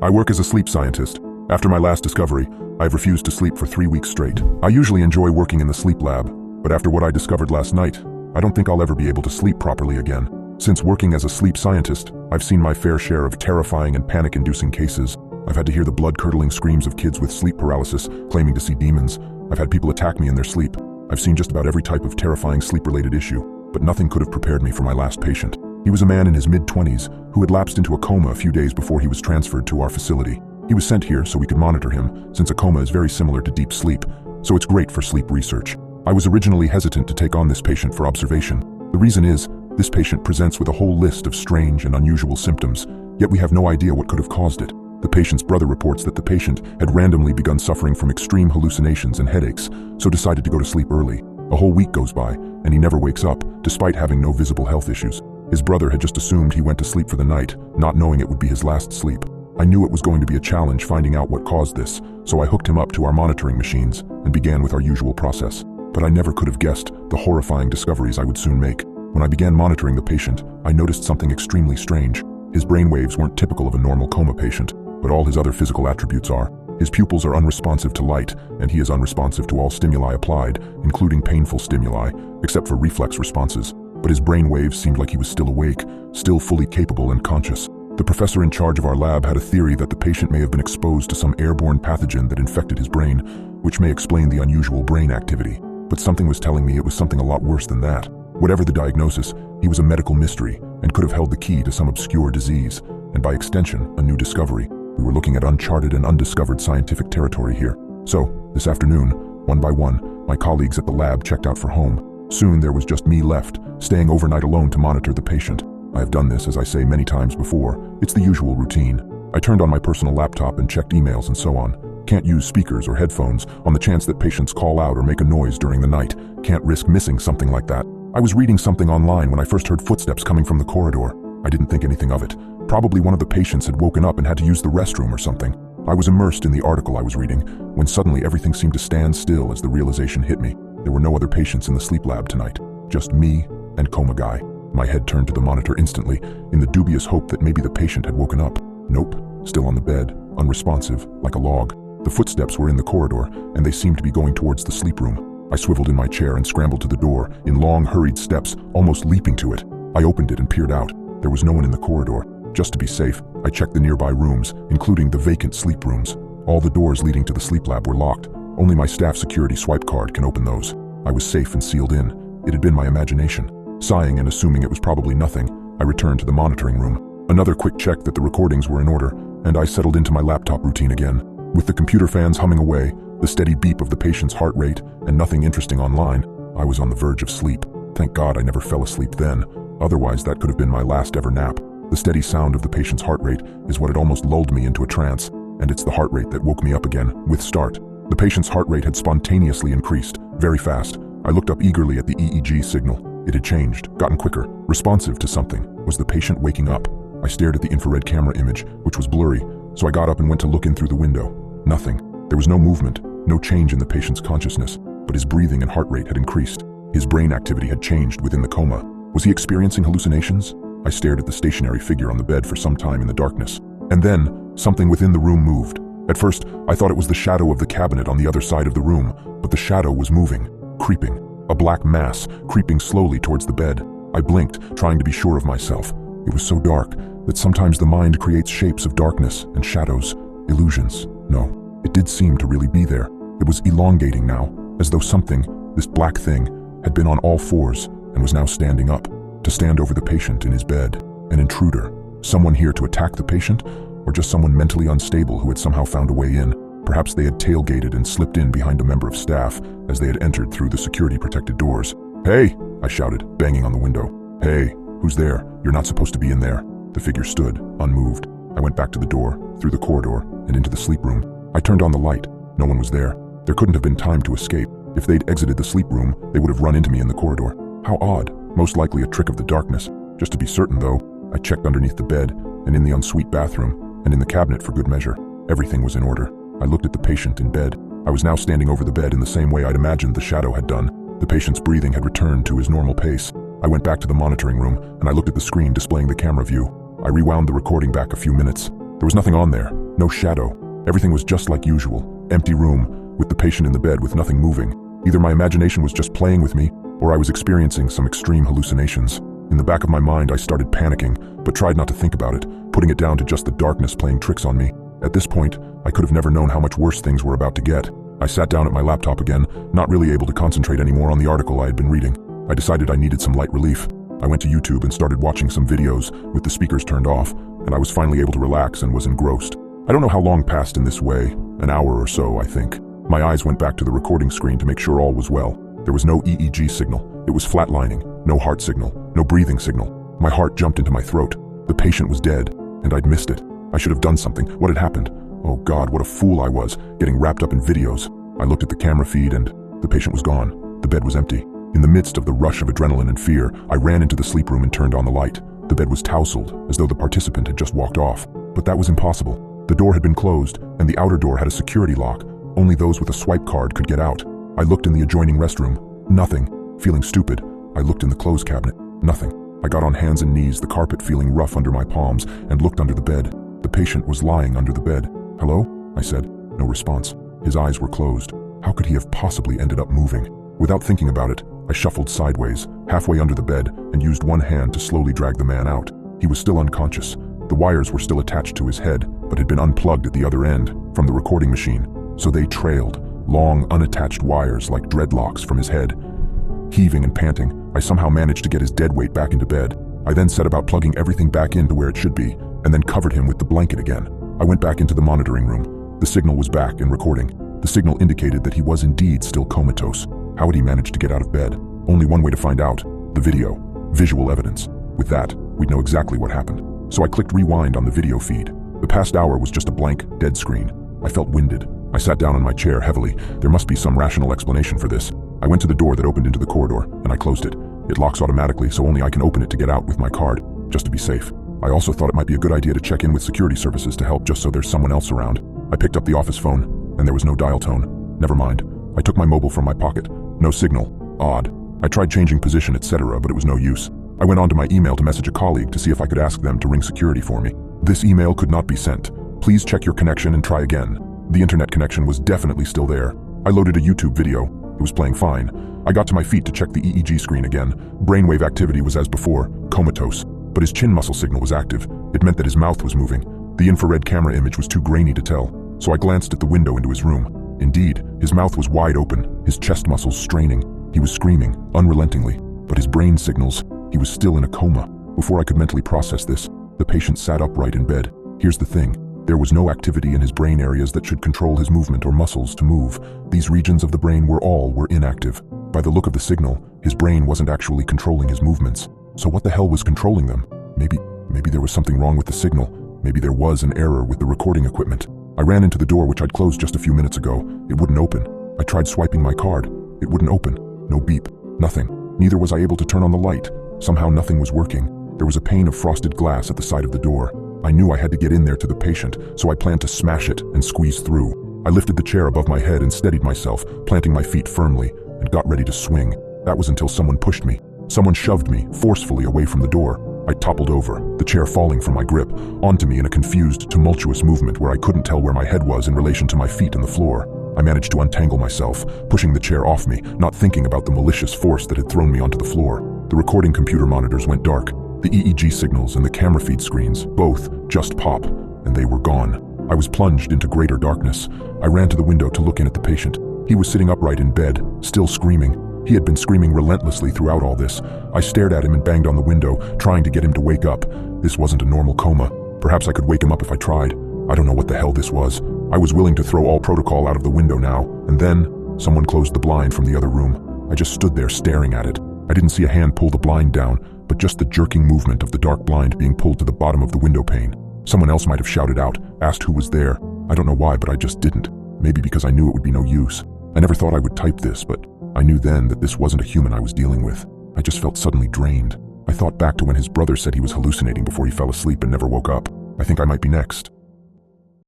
I work as a sleep scientist. After my last discovery, I've refused to sleep for 3 weeks straight. I usually enjoy working in the sleep lab, but after what I discovered last night, I don't think I'll ever be able to sleep properly again. Since working as a sleep scientist, I've seen my fair share of terrifying and panic-inducing cases. I've had to hear the blood-curdling screams of kids with sleep paralysis claiming to see demons. I've had people attack me in their sleep. I've seen just about every type of terrifying sleep-related issue, but nothing could have prepared me for my last patient. He was a man in his mid-20s who had lapsed into a coma a few days before he was transferred to our facility. He was sent here so we could monitor him, since a coma is very similar to deep sleep, so it's great for sleep research. I was originally hesitant to take on this patient for observation. The reason is, this patient presents with a whole list of strange and unusual symptoms, yet we have no idea what could have caused it. The patient's brother reports that the patient had randomly begun suffering from extreme hallucinations and headaches, so decided to go to sleep early. A whole week goes by, and he never wakes up, despite having no visible health issues. His brother had just assumed he went to sleep for the night, not knowing it would be his last sleep. I knew it was going to be a challenge finding out what caused this, so I hooked him up to our monitoring machines and began with our usual process. But I never could have guessed the horrifying discoveries I would soon make. When I began monitoring the patient, I noticed something extremely strange. His brain waves weren't typical of a normal coma patient, but all his other physical attributes are. His pupils are unresponsive to light, and he is unresponsive to all stimuli applied, including painful stimuli, except for reflex responses. But his brain waves seemed like he was still awake, still fully capable and conscious. The professor in charge of our lab had a theory that the patient may have been exposed to some airborne pathogen that infected his brain, which may explain the unusual brain activity. But something was telling me it was something a lot worse than that. Whatever the diagnosis, he was a medical mystery and could have held the key to some obscure disease, and by extension, a new discovery. We were looking at uncharted and undiscovered scientific territory here. So, this afternoon, one by one, my colleagues at the lab checked out for home. Soon there was just me left, staying overnight alone to monitor the patient. I have done this, as I say, many times before. It's the usual routine. I turned on my personal laptop and checked emails and so on. Can't use speakers or headphones on the chance that patients call out or make a noise during the night. Can't risk missing something like that. I was reading something online when I first heard footsteps coming from the corridor. I didn't think anything of it. Probably one of the patients had woken up and had to use the restroom or something. I was immersed in the article I was reading, when suddenly everything seemed to stand still as the realization hit me. There were no other patients in the sleep lab tonight. Just me and Coma Guy. My head turned to the monitor instantly, in the dubious hope that maybe the patient had woken up. Nope, still on the bed, unresponsive, like a log. The footsteps were in the corridor, and they seemed to be going towards the sleep room. I swiveled in my chair and scrambled to the door, in long, hurried steps, almost leaping to it. I opened it and peered out. There was no one in the corridor. Just to be safe, I checked the nearby rooms, including the vacant sleep rooms. All the doors leading to the sleep lab were locked. Only my staff security swipe card can open those. I was safe and sealed in. It had been my imagination. Sighing and assuming it was probably nothing, I returned to the monitoring room. Another quick check that the recordings were in order, and I settled into my laptop routine again. With the computer fans humming away, the steady beep of the patient's heart rate, and nothing interesting online, I was on the verge of sleep. Thank God I never fell asleep then. Otherwise, that could have been my last ever nap. The steady sound of the patient's heart rate is what had almost lulled me into a trance, and it's the heart rate that woke me up again, with start. The patient's heart rate had spontaneously increased, very fast. I looked up eagerly at the EEG signal. It had changed, gotten quicker, responsive to something. Was the patient waking up? I stared at the infrared camera image, which was blurry, so I got up and went to look in through the window. Nothing. There was no movement, no change in the patient's consciousness, but his breathing and heart rate had increased. His brain activity had changed within the coma. Was he experiencing hallucinations? I stared at the stationary figure on the bed for some time in the darkness. And then, something within the room moved. At first, I thought it was the shadow of the cabinet on the other side of the room, but the shadow was moving, creeping. A black mass, creeping slowly towards the bed. I blinked, trying to be sure of myself. It was so dark that sometimes the mind creates shapes of darkness and shadows, illusions. No, it did seem to really be there. It was elongating now, as though something, this black thing, had been on all fours and was now standing up, to stand over the patient in his bed. An intruder. Someone here to attack the patient, or just someone mentally unstable who had somehow found a way in. Perhaps they had tailgated and slipped in behind a member of staff as they had entered through the security-protected doors. "Hey!" I shouted, banging on the window. "Hey, who's there? You're not supposed to be in there." The figure stood, unmoved. I went back to the door, through the corridor, and into the sleep room. I turned on the light. No one was there. There couldn't have been time to escape. If they'd exited the sleep room, they would have run into me in the corridor. How odd. Most likely a trick of the darkness. Just to be certain, though, I checked underneath the bed, and in the ensuite bathroom, and in the cabinet for good measure. Everything was in order. I looked at the patient in bed. I was now standing over the bed in the same way I'd imagined the shadow had done. The patient's breathing had returned to his normal pace. I went back to the monitoring room, and I looked at the screen displaying the camera view. I rewound the recording back a few minutes. There was nothing on there. No shadow. Everything was just like usual. Empty room, with the patient in the bed with nothing moving. Either my imagination was just playing with me, or I was experiencing some extreme hallucinations. In the back of my mind, I started panicking, but tried not to think about it, putting it down to just the darkness playing tricks on me. At this point, I could have never known how much worse things were about to get. I sat down at my laptop again, not really able to concentrate anymore on the article I had been reading. I decided I needed some light relief. I went to YouTube and started watching some videos with the speakers turned off, and I was finally able to relax and was engrossed. I don't know how long passed in this way, an hour or so, I think. My eyes went back to the recording screen to make sure all was well. There was no EEG signal. It was flatlining, no heart signal, no breathing signal. My heart jumped into my throat. The patient was dead, and I'd missed it. I should have done something. What had happened? Oh God, what a fool I was, getting wrapped up in videos. I looked at the camera feed and the patient was gone. The bed was empty. In the midst of the rush of adrenaline and fear, I ran into the sleep room and turned on the light. The bed was tousled, as though the participant had just walked off. But that was impossible. The door had been closed, and the outer door had a security lock. Only those with a swipe card could get out. I looked in the adjoining restroom. Nothing. Feeling stupid, I looked in the clothes cabinet. Nothing. I got on hands and knees, the carpet feeling rough under my palms, and looked under the bed. The patient was lying under the bed. "Hello?" I said. No response. His eyes were closed. How could he have possibly ended up moving? Without thinking about it, I shuffled sideways, halfway under the bed, and used one hand to slowly drag the man out. He was still unconscious. The wires were still attached to his head, but had been unplugged at the other end, from the recording machine. So they trailed, long, unattached wires like dreadlocks from his head. Heaving and panting, I somehow managed to get his dead weight back into bed. I then set about plugging everything back into where it should be, and then covered him with the blanket again. I went back into the monitoring room. The signal was back and recording. The signal indicated that he was indeed still comatose. How had he managed to get out of bed? Only one way to find out: the video, visual evidence. With that, we'd know exactly what happened. So I clicked rewind on the video feed. The past hour was just a blank, dead screen. I felt winded. I sat down on my chair heavily. There must be some rational explanation for this. I went to the door that opened into the corridor, and I closed it. It locks automatically, so only I can open it to get out with my card, just to be safe. I also thought it might be a good idea to check in with security services to help, just so there's someone else around. I picked up the office phone, and there was no dial tone. Never mind. I took my mobile from my pocket. No signal. Odd. I tried changing position, etc., but it was no use. I went on to my email to message a colleague to see if I could ask them to ring security for me. This email could not be sent. Please check your connection and try again. The internet connection was definitely still there. I loaded a YouTube video. It was playing fine. I got to my feet to check the EEG screen again. Brainwave activity was as before, comatose. But his chin muscle signal was active. It meant that his mouth was moving. The infrared camera image was too grainy to tell, so I glanced at the window into his room. Indeed, his mouth was wide open, his chest muscles straining. He was screaming, unrelentingly. But his brain signals, he was still in a coma. Before I could mentally process this, the patient sat upright in bed. Here's the thing. There was no activity in his brain areas that should control his movement or muscles to move. These regions of the brain were inactive. By the look of the signal, his brain wasn't actually controlling his movements. So what the hell was controlling them? Maybe there was something wrong with the signal. Maybe there was an error with the recording equipment. I ran into the door, which I'd closed just a few minutes ago. It wouldn't open. I tried swiping my card. It wouldn't open. No beep. Nothing. Neither was I able to turn on the light. Somehow nothing was working. There was a pane of frosted glass at the side of the door. I knew I had to get in there to the patient, so I planned to smash it and squeeze through. I lifted the chair above my head and steadied myself, planting my feet firmly, and got ready to swing. That was until someone pushed me. Someone shoved me forcefully away from the door. I toppled over, the chair falling from my grip, onto me in a confused, tumultuous movement where I couldn't tell where my head was in relation to my feet and the floor. I managed to untangle myself, pushing the chair off me, not thinking about the malicious force that had thrown me onto the floor. The recording computer monitors went dark. The EEG signals and the camera feed screens, both, just pop, and they were gone. I was plunged into greater darkness. I ran to the window to look in at the patient. He was sitting upright in bed, still screaming. He had been screaming relentlessly throughout all this. I stared at him and banged on the window, trying to get him to wake up. This wasn't a normal coma. Perhaps I could wake him up if I tried. I don't know what the hell this was. I was willing to throw all protocol out of the window now, and then someone closed the blind from the other room. I just stood there staring at it. I didn't see a hand pull the blind down, but just the jerking movement of the dark blind being pulled to the bottom of the window pane. Someone else might have shouted out, asked who was there. I don't know why, but I just didn't. Maybe because I knew it would be no use. I never thought I would type this, but I knew then that this wasn't a human I was dealing with. I just felt suddenly drained. I thought back to when his brother said he was hallucinating before he fell asleep and never woke up. I think I might be next.